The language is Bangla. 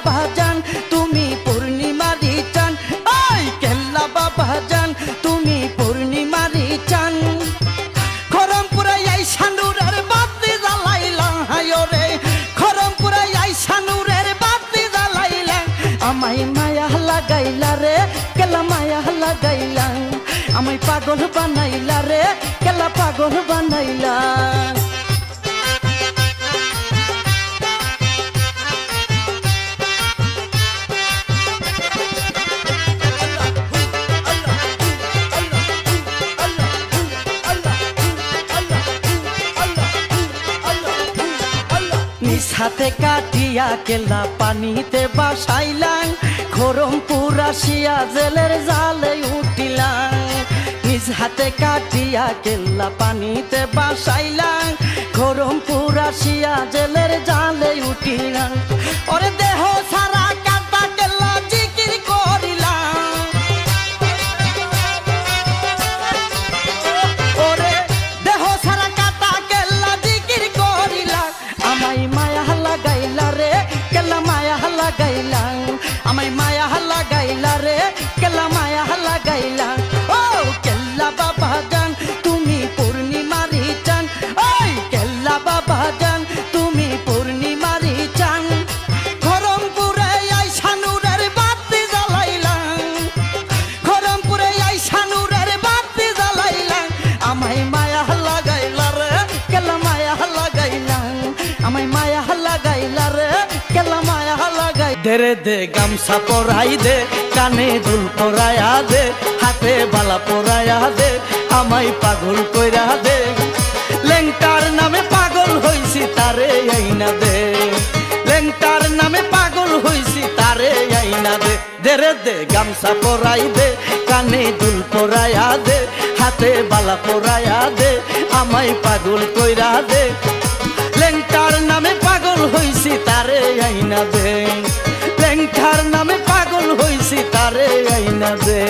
বাবা জান তুমি পূর্ণিমারি চান, ওই কেল্লা বাবা জান তুমি পূর্ণিমারি চান। খরমপুরে এই সানুরের বাতি জ্বালাইলাম হায়রে, খরমপুরে এই সানুরের বাতি জ্বালাইলাম। আমায় মায়া লাগাইলা রে কেলা মায়া লাগাইলা, আমায় পাগল বানাইলা রে কেলা পাগল বানাইলা। নিজ হাতে কাটিয়া কেলা পানিতে বাসাইলাম, খরমপুর আসিয়া জেলের জালে উঠিলাম। নিজ হাতে কাটিয়া কেলা পানিতে বাসাইলাম, খরমপুর আসিয়া জেলের জালে উঠিলাম। ওরে দেহ সারা কাটা কেলা জিকির করিলাম, ওরে দেহ সারা কাটা কেলা জিকির করিলাম। আমায় মায়া লাগাইলা রে কেলা মায়া লাগাইলা, আমায় মায়া লাগাইলা রে কেলা মায়া লাগাইলা। ও কেল্লা বাবা জান তুমি পূর্ণিমারি চান, ওই কেল্লা বাবা জান তুমি পূর্ণিমারি চান। খরমপুরে এই সানুরের বাতি জ্বালাইলাম, খরমপুরে এই সানুরের বাতি জ্বালাইলাম। আমায় মায়া লাগাইলা রে কেলা মায়া লাগাইলা, আমায় মায়া লাগাইলা রে কেলা মায়া লাগাই। দে রে দে গামছা পরাই দে, কানে দুল পরায়া দে, হাতে বালা পরায়া দে, আমায় পাগল কইরা দে। লেংটার নামে পাগল হইছি তারে আইনা দে, লেংটার নামে পাগল হইছি তারে আইনা দে। দে রে দে গামছা পরাই দে, কানে দুল পরায়া দে, হাতে বালা পরায়া দে, আমায় পাগল কইরা দে। লেংটার নামে পাগল হইছি তারে আইনা দে, লেংটার নামে পাগল হইছি তারে আইনা দে।